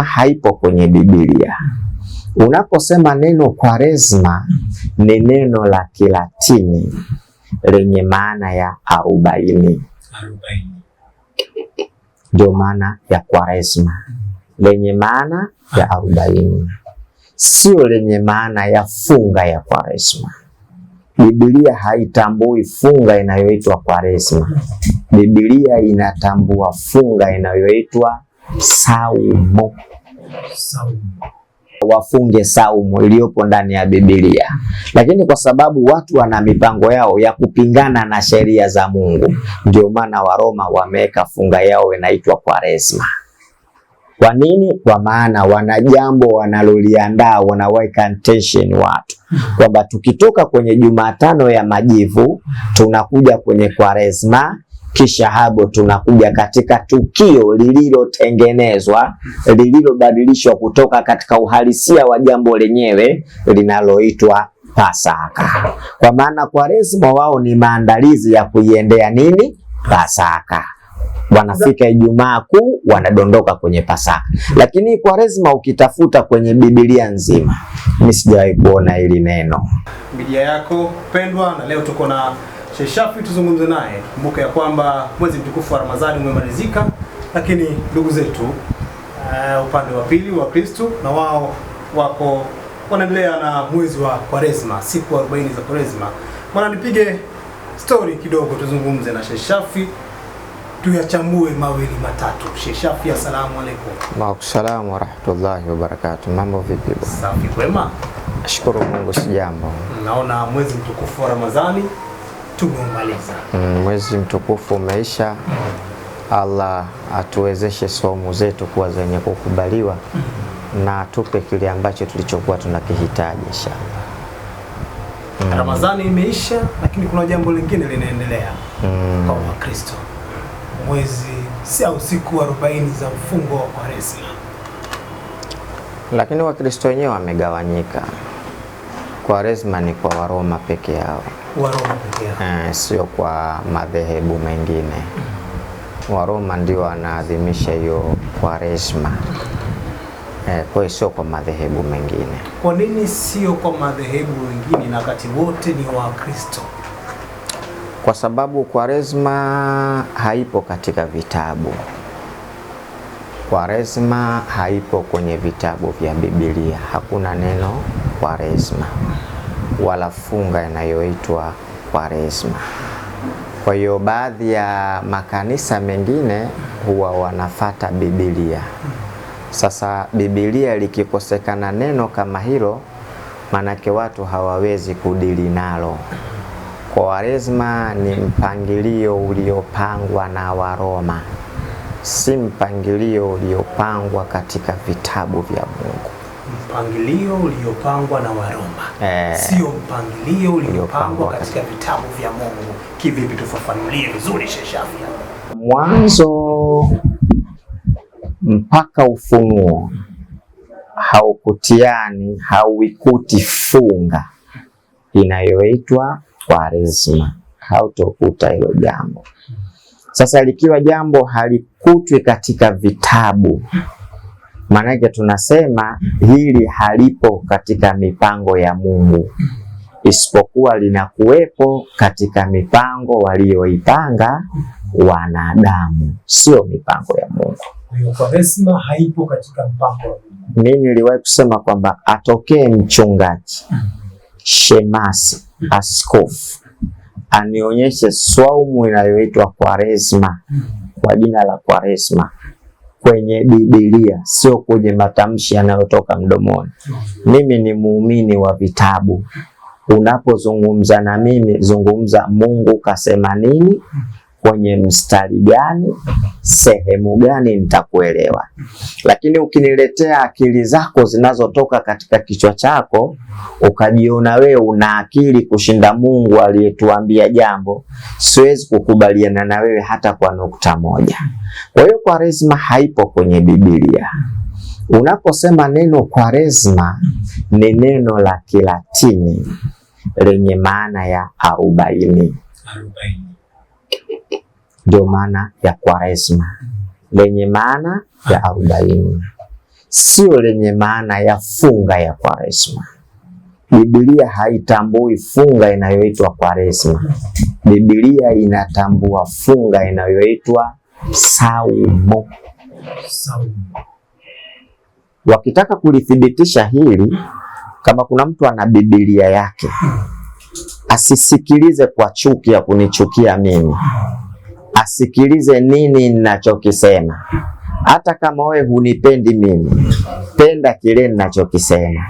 haipo kwenye Biblia. Unaposema neno Kwaresma ni neno la Kilatini lenye maana ya 40. Ndio maana ya Kwaresma, lenye maana ya 40, sio lenye maana ya funga ya Kwaresma. Biblia haitambui funga inayoitwa Kwaresma. Biblia inatambua funga inayoitwa saumu. Wafunge saumu iliyopo ndani ya Biblia. Lakini kwa sababu watu wana mipango yao ya kupingana na sheria za Mungu, ndio maana Waroma wameweka funga yao inaitwa Kwaresma. Kwa nini? Kwa maana wana jambo wanaloliandaa, wanaweka intention watu kwamba tukitoka kwenye Jumatano ya Majivu tunakuja kwenye Kwaresma, kisha hapo tunakuja katika tukio lililotengenezwa, lililobadilishwa kutoka katika uhalisia wa jambo lenyewe linaloitwa Pasaka. Kwa maana Kwaresma wao ni maandalizi ya kuiendea nini? Pasaka. Wanafika Ijumaa Kuu wanadondoka kwenye Pasaka. Lakini Kwaresma ukitafuta kwenye Biblia nzima, mimi sijawahi kuona hili neno. Media yako pendwa, na leo tuko na Sheikh Shafii tuzungumze naye. Kumbuka ya kwamba mwezi mtukufu wa Ramadhani umemalizika, lakini ndugu zetu upande wa pili wa Kristo na wao wako wanaendelea na mwezi wa Kwaresma, siku 40 za Kwaresma. Mwana nipige story kidogo tuzungumze na Sheikh Shafii, tuyachambue mawili matatu. Sheikh Shafii, asalamu alaykum. Wa salaam wa rahmatullahi wa barakatuh. Mambo vipi? Safi, kwema. Nashukuru Mungu, si jambo. Naona mwezi mtukufu wa Ramadhani tumemaliza. Mwezi mtukufu umeisha. Allah atuwezeshe somo zetu kuwa zenye kukubaliwa na atupe kile ambacho tulichokuwa tunakihitaji inshallah. Ramadhani imeisha, lakini kuna jambo lingine linaendelea kwa Wakristo. Mwezi si au siku 40 za mfungo wa Kwaresma. Lakini Wakristo wenyewe wamegawanyika. Kwaresma ni kwa Waroma peke yao. Waroma peke yao. Sio kwa madhehebu mengine. Waroma ndio wanaadhimisha hiyo Kwaresma. Kwa hiyo sio kwa madhehebu mengine. Kwa nini sio kwa madhehebu mengine na wakati wote ni Wakristo? Kwa sababu Kwaresma haipo katika vitabu. Kwaresma haipo kwenye vitabu vya Biblia. Hakuna neno Kwaresma wala funga inayoitwa Kwaresma. Kwa hiyo baadhi ya makanisa mengine huwa wanafata Biblia. Sasa Biblia likikosekana neno kama hilo, manake watu hawawezi kudili nalo. Kwaresma ni mpangilio uliopangwa na Waroma, si mpangilio uliopangwa katika vitabu vya Mungu. Mpangilio uliopangwa na Waroma, sio mpangilio uliopangwa katika vitabu vya Mungu. Kivipi? Tufafanulie vizuri Sheikh Shafii. Mwanzo mpaka Ufunuo haukutiani, hauikuti funga inayoitwa Kwaresma. Hautokuta hilo jambo. Sasa likiwa jambo halikutwi katika vitabu, maanake tunasema hili halipo katika mipango ya Mungu, isipokuwa linakuwepo katika mipango walioipanga wanadamu, sio mipango ya Mungu. Kwaresma haipo katika mpango wa Mungu. Mimi niliwahi kusema kwamba atokee mchungaji, shemasi, askofu anionyeshe swaumu inayoitwa Kwaresma kwa jina la Kwaresma kwenye Biblia, sio kwenye matamshi yanayotoka mdomoni. Mimi ni muumini wa vitabu. Unapozungumza na mimi, zungumza Mungu kasema nini, kwenye mstari gani, sehemu gani, nitakuelewa. Lakini ukiniletea akili zako zinazotoka katika kichwa chako, ukajiona wewe una akili kushinda Mungu aliyetuambia jambo, siwezi kukubaliana na wewe hata kwa nukta moja. Kwa hiyo Kwaresma haipo kwenye Biblia. Unaposema neno Kwaresma ni neno la Kilatini lenye maana ya 40. Ndio maana ya Kwaresma, lenye maana ya 40. sio lenye maana ya funga ya Kwaresma. Biblia haitambui funga inayoitwa Kwaresma. Biblia inatambua funga inayoitwa saumu. Wakitaka kulithibitisha hili, kama kuna mtu ana Biblia yake, asisikilize kwa chuki ya kunichukia mimi, asikilize nini ninachokisema. Hata kama wewe hunipendi mimi, penda kile ninachokisema.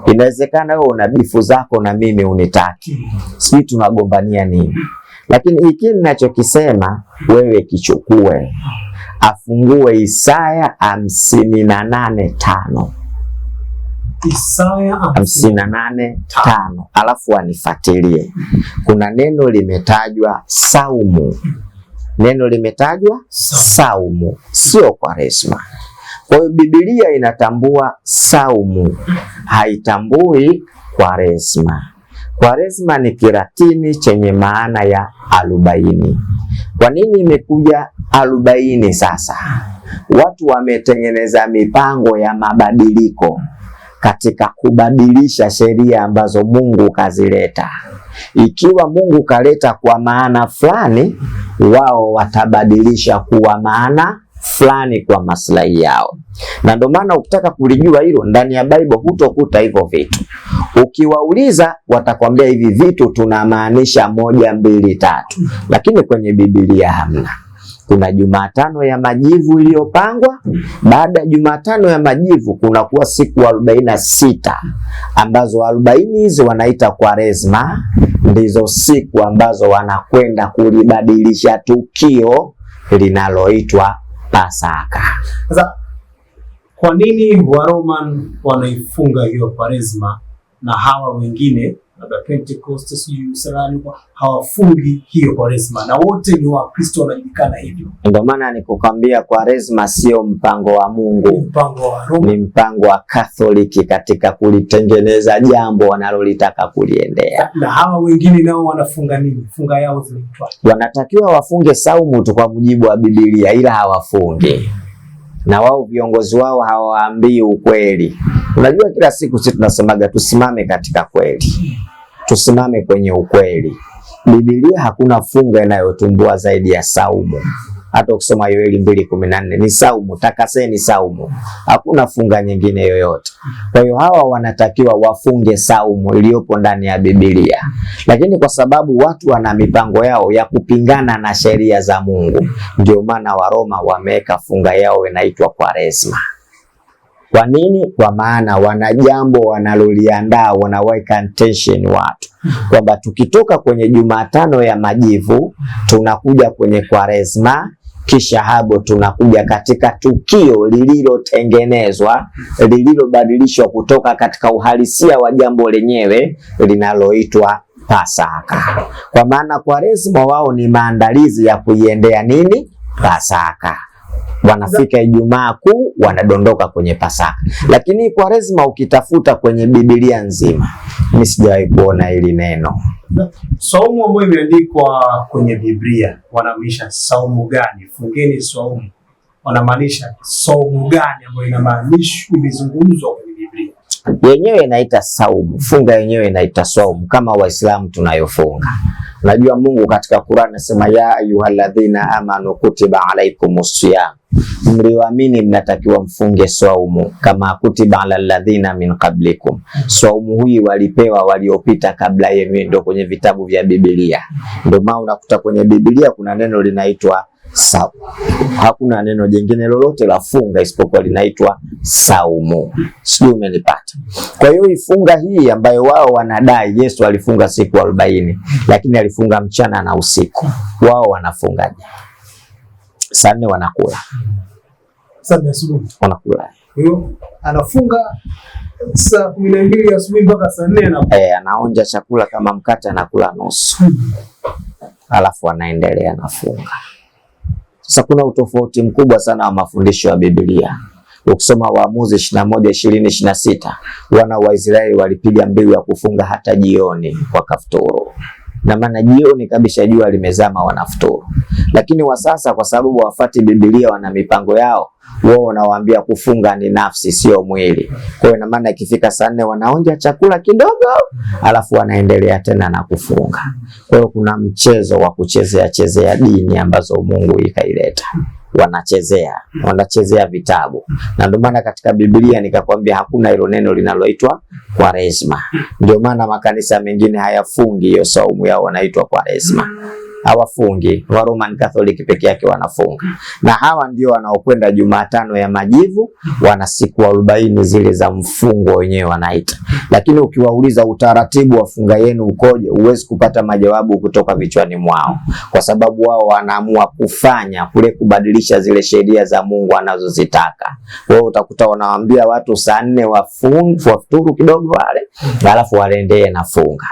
Inawezekana wewe una bifu zako na mimi unitaki, sisi tunagombania nini? Lakini hiki ninachokisema wewe kichukue. Afungue Isaya 58:5. Isaya 58:5, alafu anifuatilie. Kuna neno limetajwa saumu. Neno limetajwa saumu, sio Kwaresma. Kwa hiyo Biblia inatambua saumu, haitambui Kwaresma. Kwaresma ni Kilatini chenye maana ya 40. Kwa nini imekuja 40 sasa? Watu wametengeneza mipango ya mabadiliko katika kubadilisha sheria ambazo Mungu kazileta. Ikiwa Mungu kaleta kwa maana fulani, wao watabadilisha kuwa maana fulani kwa maslahi yao. Na ndio maana ukitaka kulijua hilo ndani ya Bible hutokuta hivyo vitu. Ukiwauliza watakwambia hivi vitu tunamaanisha 1, 2, 3. Lakini kwenye Biblia hamna. Kuna Jumatano ya Majivu iliyopangwa. Baada ya Jumatano ya Majivu kuna kuwa siku 46 ambazo 40 hizo wanaita Kwaresma. Ndizo siku ambazo wanakwenda kulibadilisha tukio linaloitwa Pasaka. Sasa kwa nini Waroman wanaifunga hiyo Kwaresma na hawa wengine labda Pentecost hawafungi hiyo Kwaresma, na wote ni Wakristo wanajulikana hivyo? Ndio maana nikukwambia Kwaresma sio mpango wa Mungu, mpango wa Roma. Ni mpango wa Katoliki katika kulitengeneza jambo wanalolitaka kuliendea. Na hawa wengine nao wanafunga nini? Funga yao zinaitwa? Wanatakiwa wafunge saumu tu kwa mujibu wa Biblia, ila hawafungi. Na wao viongozi wao hawaambii ukweli. Unajua kila siku sisi tunasemaga tusimame katika kweli. Tusimame kwenye ukweli. Biblia hakuna funga inayotumbua zaidi ya saumu. Hata ukisoma Yoeli 2:14 ni saumu, takaseni saumu. Hakuna funga nyingine yoyote. Kwa hiyo hawa wanatakiwa wafunge saumu iliyopo ndani ya Biblia. Lakini kwa sababu watu wana mipango yao ya kupingana na sheria za Mungu, ndio maana Waroma wameweka funga yao inaitwa Kwaresma. Kwa nini? Kwa maana wana jambo wanaloliandaa, wanaweka intention watu kwamba tukitoka kwenye Jumatano ya Majivu tunakuja kwenye Kwaresma, kisha hapo tunakuja katika tukio lililotengenezwa, lililobadilishwa kutoka katika uhalisia wa jambo lenyewe linaloitwa Pasaka. Kwa maana Kwaresma wao ni maandalizi ya kuiendea nini? Pasaka. Wanafika Ijumaa Kuu wanadondoka kwenye Pasaka. Lakini Kwaresma ukitafuta kwenye Biblia nzima, mimi sijawahi kuona hili neno. Saumu ambayo imeandikwa kwenye Biblia wanamaanisha saumu gani? Fungeni saumu. Wanamaanisha saumu gani ambayo inamaanishwa imezungumzwa kwenye Biblia? Yenyewe inaita saumu, funga yenyewe inaita saumu kama Waislamu tunayofunga. Najua Mungu katika Qur'an anasema ya ayyuhalladhina amanu kutiba alaykumus siyam. Mlioamini mnatakiwa mfunge saumu kama kutiba alal ladhina min qablikum. Saumu hii walipewa waliopita kabla yenu, ndio kwenye vitabu vya Biblia. Ndio maana unakuta kwenye Biblia kuna neno linaitwa saumu. Hakuna neno jingine lolote la funga isipokuwa linaitwa saumu. Sio, umenipata? Kwa hiyo ifunga hii ambayo wao wanadai Yesu alifunga siku 40, lakini alifunga mchana na usiku. Wao wanafungaje? Saa 4 wanakula. Saa 4 asubuhi wanakula. Hiyo anafunga saa 12 asubuhi mpaka saa 4 anakula. Anaonja chakula kama mkate anakula nusu. Alafu anaendelea nafunga. Sasa kuna utofauti mkubwa sana wa mafundisho ya Biblia. Ukisoma Waamuzi 21:20-26, wana wa Israeli walipiga mbiu ya kufunga hata jioni wakafuturu. na maana jioni kabisa jua limezama wanafuturu. Lakini wa sasa kwa sababu wafati Biblia, wana mipango yao, wao wanawaambia kufunga ni nafsi sio mwili. Kwa hiyo ina maana ikifika saa 4 wanaonja chakula kidogo alafu wanaendelea tena na kufunga. Kwa hiyo kuna mchezo wa kuchezea dini ambazo Mungu ikaileta. Wanachezea vitabu. Na ndio maana katika Biblia nikakwambia hakuna hilo neno linaloitwa Kwaresma. Ndio maana makanisa mengine hayafungi hiyo saumu yao, wanaitwa Kwaresma. Hawafungi. Wa Roman Catholic peke yake wanafunga. Na hawa ndio wanaokwenda Jumatano ya Majivu, wana siku 40 zile za mfungo wenyewe wanaita. Lakini ukiwauliza utaratibu wa funga yenu ukoje, huwezi kupata majawabu kutoka vichwani mwao, kwa sababu wao wanaamua kufanya kule, kubadilisha zile sheria za Mungu anazozitaka. Wao utakuta wanawaambia watu saa 4 wafuturu kidogo wale, alafu waendelee na funga.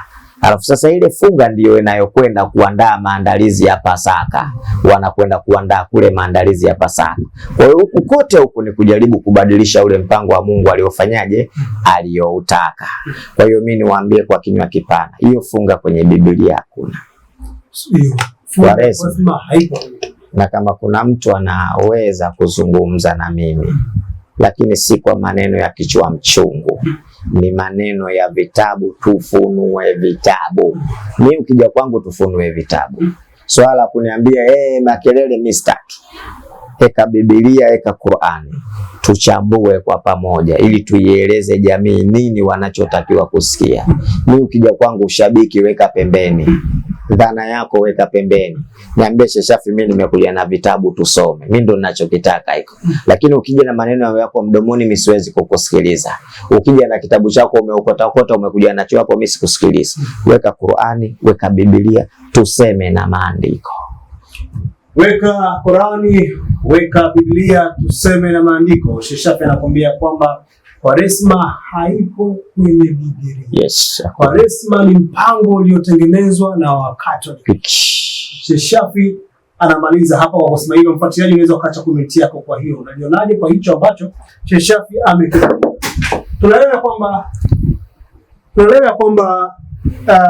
Alafu sasa ile funga ndiyo inayokwenda kuandaa maandalizi ya Pasaka. Wanakwenda kuandaa kule maandalizi ya Pasaka. Kwa hiyo huku kote huku ni kujaribu kubadilisha ule mpango wa Mungu aliofanyaje, alioutaka. Kwa hiyo mimi niwaambie kwa kinywa kipana, hiyo funga kwenye Biblia hakuna. Hiyo funga haipo. Na kama kuna mtu anaweza kuzungumza na mimi, lakini si kwa maneno ya kichwa mchungu, ni maneno ya vitabu, tufunue vitabu. Mimi ukija kwangu tufunue vitabu. Swala kuniambia makelele mistaki. Eka Biblia, eka Qur'ani. Tuchambue kwa pamoja ili tuieleze jamii nini wanachotakiwa kusikia. Mimi ukija kwangu ushabiki weka pembeni. Dhana yako weka pembeni. Niambie Shafi, mimi nimekuja na vitabu tusome. Mimi ndo ninachokitaka hiko. Lakini ukija na maneno yako mdomoni mimi siwezi kukusikiliza. Ukija na kitabu chako umeokota umekuja nacho hapo, mimi sikusikiliza. Weka Qur'ani, weka Biblia, tuseme na maandiko. Weka Qur'ani, weka Biblia, tuseme na maandiko. Shafi anakuambia kwamba Kwaresma haipo kwenye Biblia. Yes. Kwaresma ni mpango uliotengenezwa na Wakatoliki. Shafi anamaliza hapa kwa kusema hilo. Mfuatiliaji, unaweza ukaacha comment yako kwa hiyo. Unalionaje kwa hicho ambacho Shafi amekifanya? Tunaelewa kwamba